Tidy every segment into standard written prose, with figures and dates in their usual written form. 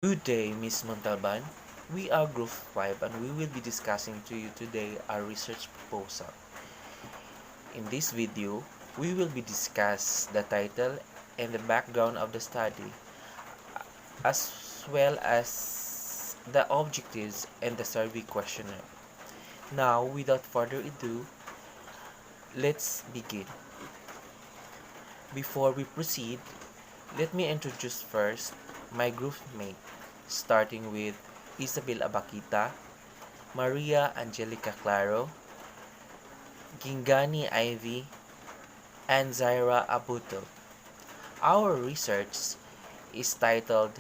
Good day, Miss Montalban. We are Group 5 and we will be discussing to you today our research proposal. In this video, we will be discuss the title and the background of the study as well as the objectives and the survey questionnaire. Now, without further ado, let's begin. Before we proceed, let me introduce first my group mate, starting with Isabel Abakita, Maria Angelica Claro, Gingani Ivy, and Zaira Abuto. Our research is titled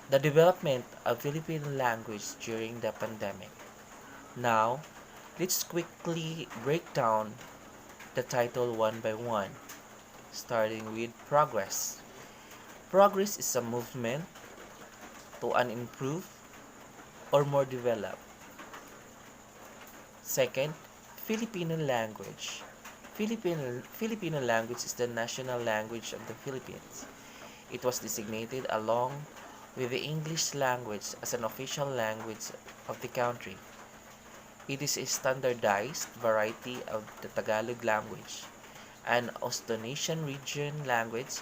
The Development of Filipino Language During the Pandemic. Now, let's quickly break down the title one by one, starting with progress. Progress is a movement to an improved or more developed. Second, Filipino language. Filipino language is the national language of the Philippines. It was designated along with the English language as an official language of the country. It is a standardized variety of the Tagalog language, an Austronesian region language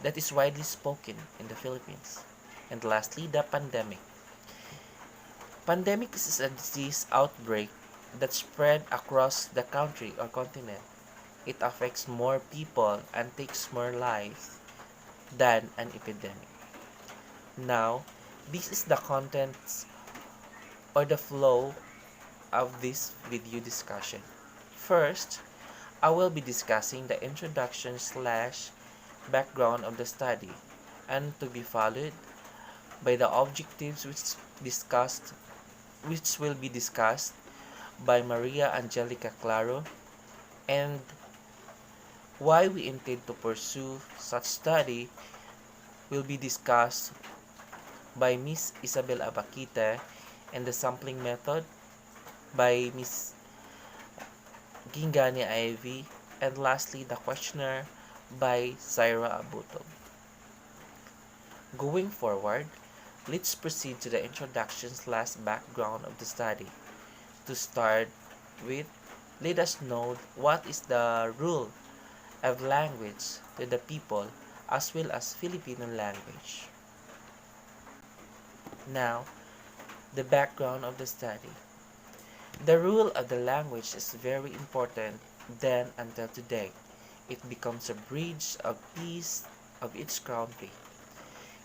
that is widely spoken in the Philippines. And lastly, the pandemic. Pandemic is a disease outbreak that spread across the country or continent. It affects more people and takes more lives than an epidemic. Now, this is the contents or the flow of this video discussion. First, I will be discussing the introduction slash background of the study and to be followed by the objectives which will be discussed by Maria Angelica Claro and why we intend to pursue such study will be discussed by Miss Isabel Abakita and the sampling method by Miss Gingani Ivy and lastly the questionnaire by Zaira Abuto. Going forward, let's proceed to the introduction slash background of the study. To start with, let us know what is the role of language to the people as well as Filipino language. Now, the background of the study. The role of the language is very important then until today. It becomes a bridge of peace of each country.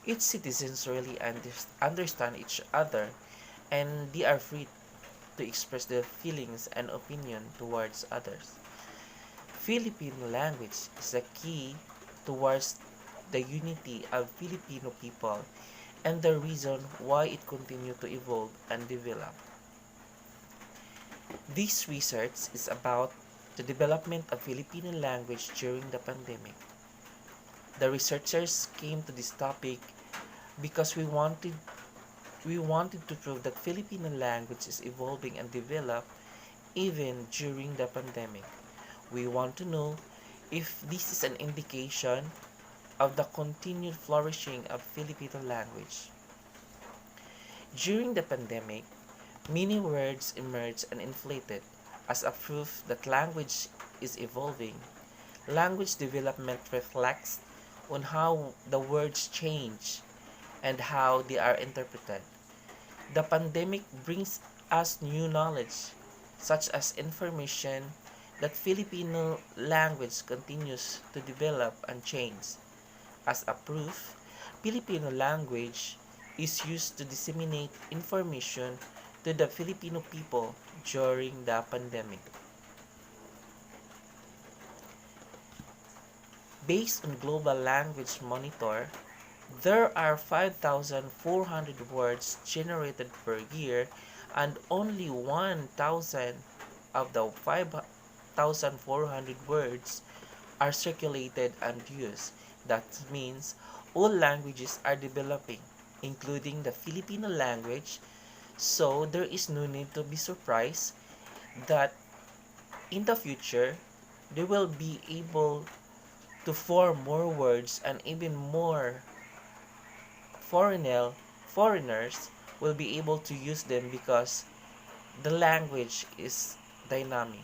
Each citizens really understand each other and they are free to express their feelings and opinion towards others. Filipino language is a key towards the unity of Filipino people and the reason why it continues to evolve and develop. This research is about the development of Filipino language during the pandemic. The researchers came to this topic because we wanted to prove that Filipino language is evolving and develop even during the pandemic. We want to know if this is an indication of the continued flourishing of Filipino language. During the pandemic, many words emerged and inflated as a proof that language is evolving. Language development reflects on how the words change and how they are interpreted. The pandemic brings us new knowledge, such as information that Filipino language continues to develop and change. As a proof, Filipino language is used to disseminate information to the Filipino people during the pandemic. Based on Global Language Monitor, there are 5,400 words generated per year and only 1,000 of the 5,400 words are circulated and used. That means all languages are developing, including the Filipino language, so there is no need to be surprised that in the future they will be able to form more words and even more foreigners will be able to use them because the language is dynamic.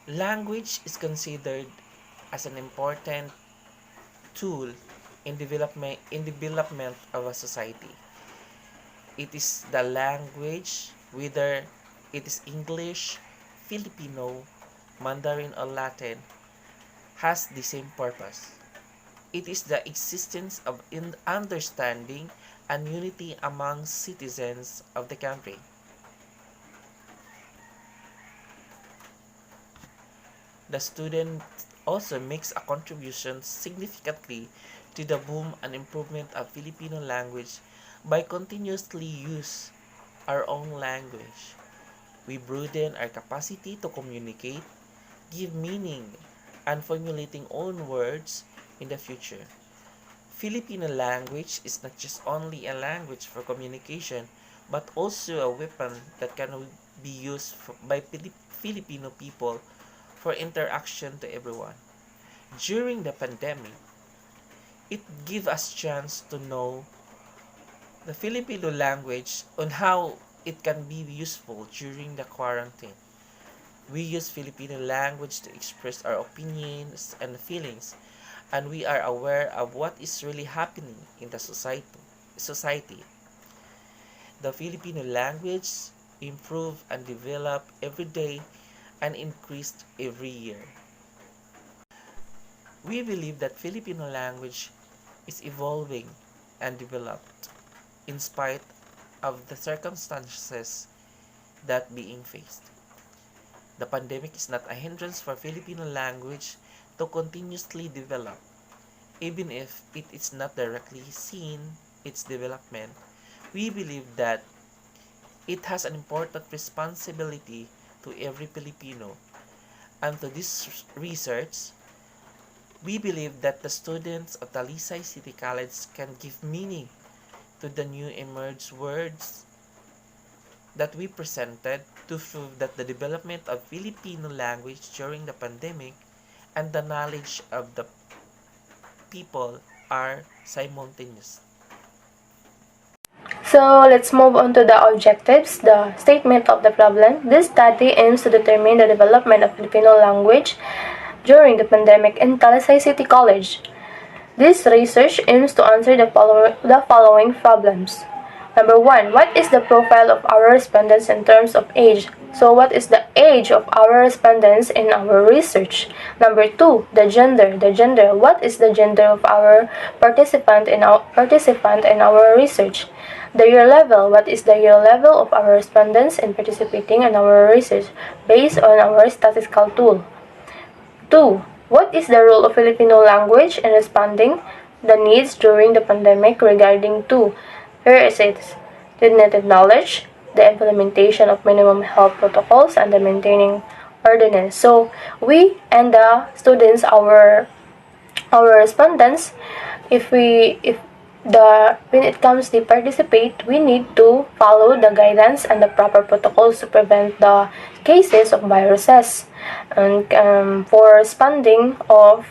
Language is considered as an important tool in development of a society. It is the language, whether it is English, Filipino, Mandarin, or Latin, has the same purpose. It is the existence of understanding and unity among citizens of the country. The student also makes a contribution significantly to the boom and improvement of Filipino language by continuously use our own language. We broaden our capacity to communicate, give meaning, and formulating own words in the future. Filipino language is not just only a language for communication, but also a weapon that can be used by Filipino people for interaction to everyone. During the pandemic, it gave us chance to know the Filipino language on how it can be useful during the quarantine. We use Filipino language to express our opinions and feelings, and we are aware of what is really happening in the society. The Filipino language improve and develop every day and increased every year. We believe that Filipino language is evolving and developed in spite of the circumstances that being faced. The pandemic is not a hindrance for Filipino language to continuously develop, even if it is not directly seen its development. We believe that it has an important responsibility to every Filipino. And to this research, we believe that the students of Talisay City College can give meaning to the new emerged words that we presented to prove that the development of Filipino language during the pandemic and the knowledge of the people are simultaneous. So let's move on to the objectives, the statement of the problem. This study aims to determine the development of Filipino language during the pandemic in Talisay City College. This research aims to answer the following problems. Number 1. What is the profile of our respondents in terms of age? So what is the age of our respondents in our research? Number 2. The gender. What is the gender of our participant in our research? The year level. What is the year level of our respondents in participating in our research based on our statistical tool? 2. What is the role of Filipino language in responding the needs during the pandemic regarding to, here is it, the native knowledge, the implementation of minimum health protocols, and the maintaining ordinance. So we and the students, our respondents, if when it comes to participate, we need to follow the guidance and the proper protocols to prevent the cases of viruses and for responding of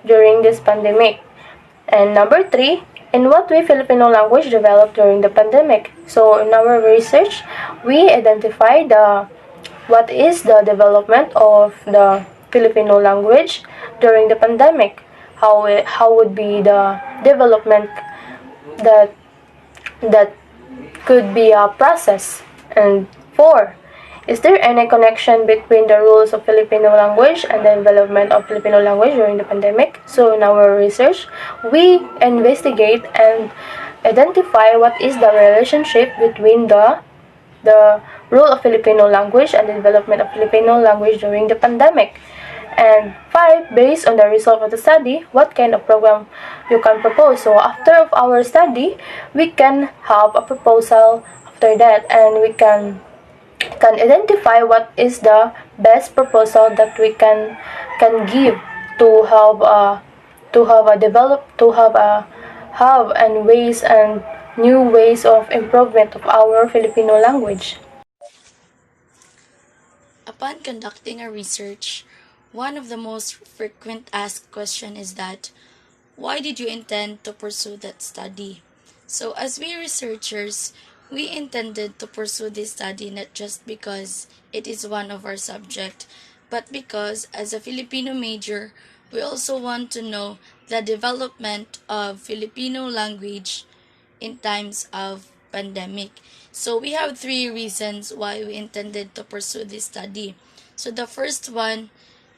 during this pandemic. And number 3, in what way Filipino language developed during the pandemic. So in our research, we identified what is the development of the Filipino language during the pandemic. How would be the development that could be a process. And 4, is there any connection between the rules of Filipino language and the development of Filipino language during the pandemic? So in our research, we investigate and identify what is the relationship between the role of Filipino language and the development of Filipino language during the pandemic. And 5, based on the result of the study, what kind of program you can propose. So after of our study, we can have a proposal after that, and we can identify what is the best proposal that we can give to have and ways and new ways of improvement of our Filipino language. Upon conducting a research, one of the most frequent asked question is that, why did you intend to pursue that study? So as we researchers, we intended to pursue this study not just because it is one of our subject, but because as a Filipino major, we also want to know the development of Filipino language in times of pandemic. So we have three reasons why we intended to pursue this study. So the first one,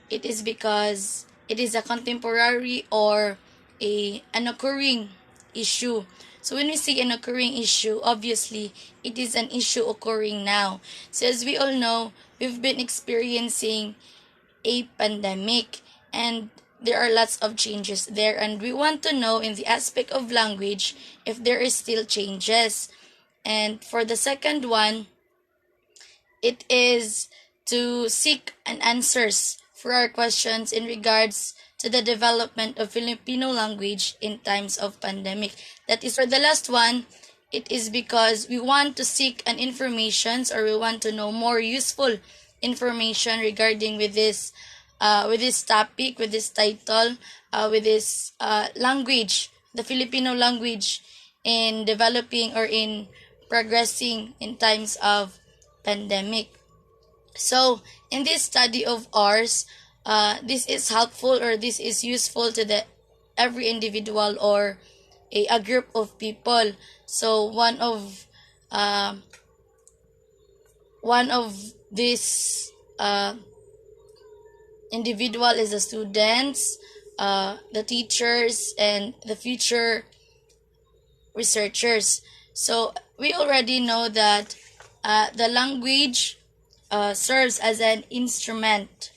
it is because it is a contemporary or an occurring issue. So when we say an occurring issue, obviously it is an issue occurring now. So as we all know, we've been experiencing a pandemic and there are lots of changes there, and we want to know in the aspect of language if there is still changes. And for the second one, it is to seek an answers for our questions in regards to the development of Filipino language in times of pandemic. That is for the last one, it is because we want to seek an informations, or we want to know more useful information regarding with this topic, with this title, with this language, the Filipino language in developing or in progressing in times of pandemic. So in this study of ours, this is helpful, or this is useful to the every individual or a group of people. So one of this individual is the students, the teachers, and the future researchers. So we already know that the language serves as an instrument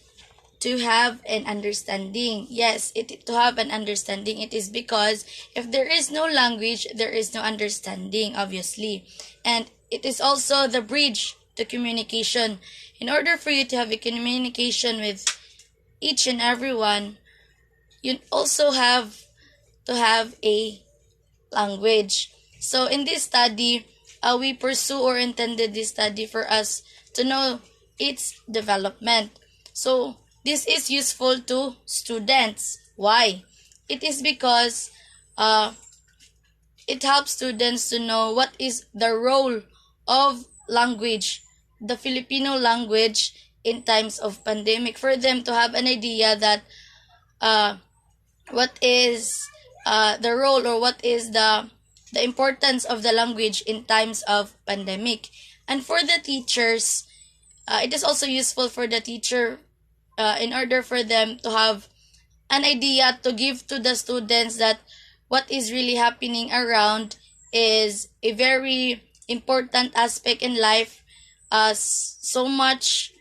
to have an understanding. Yes, to have an understanding. It is because if there is no language, there is no understanding, obviously. And it is also the bridge to communication. In order for you to have a communication with each and everyone, you also have to have a language. So in this study, we pursue or intended this study for us to know its development. So this is useful to students. Why? It is because it helps students to know what is the role of language, the Filipino language in times of pandemic, for them to have an idea that what is the role, or what is the importance of the language in times of pandemic. And for the teachers, it is also useful for the teacher in order for them to have an idea to give to the students that what is really happening around is a very important aspect in life, so much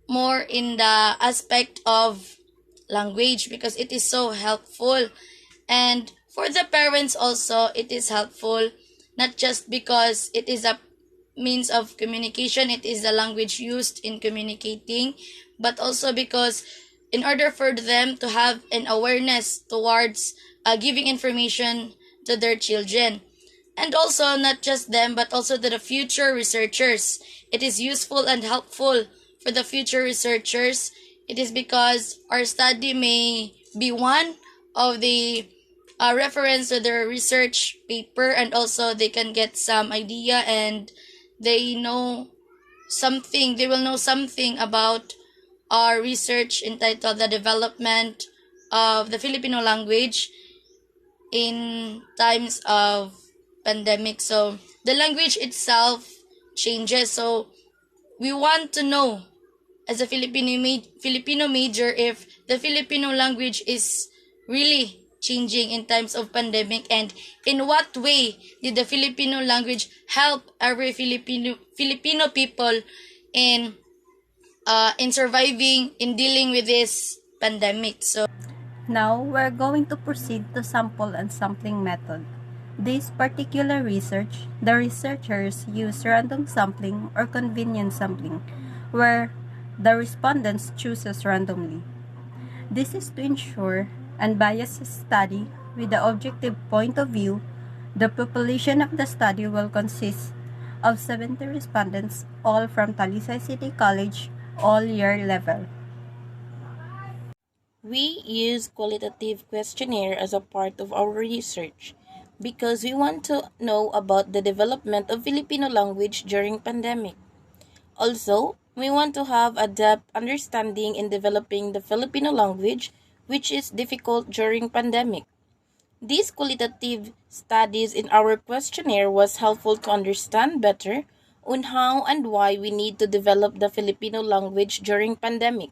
more in the aspect of language, because it is so helpful. And for the parents also, it is helpful, not just because it is a means of communication, it is the language used in communicating, but also because in order for them to have an awareness towards giving information to their children. And also not just them, but also to the future researchers. It is useful and helpful for the future researchers. It is because our study may be one of the reference to their research paper, and also they can get some idea, and they will know something about our research entitled The Development of the Filipino Language in Times of Pandemic. So the language itself changes, so we want to know as a Filipino major if the Filipino language is really changing in times of pandemic, and in what way did the Filipino language help every Filipino people in surviving, in dealing with this pandemic. So now we're going to proceed to sample and sampling method. This particular research, the researchers use random sampling or convenience sampling, where the respondents chooses randomly. This is to ensure unbiased study with the objective point of view. The population of the study will consist of 70 respondents, all from Talisay City College, all year level. We use qualitative questionnaire as a part of our research because we want to know about the development of Filipino language during pandemic. Also, we want to have a depth understanding in developing the Filipino language, which is difficult during pandemic. These qualitative studies in our questionnaire was helpful to understand better on how and why we need to develop the Filipino language during pandemic.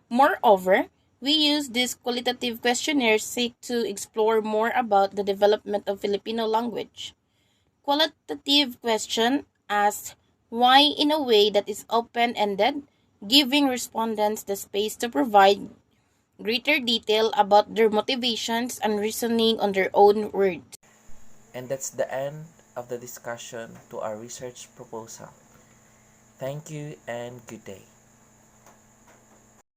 Moreover, we use these qualitative questionnaires seek to explore more about the development of Filipino language. Qualitative question asks why in a way that is open-ended, giving respondents the space to provide greater detail about their motivations and reasoning on their own words. And that's the end of the discussion to our research proposal. Thank you and good day.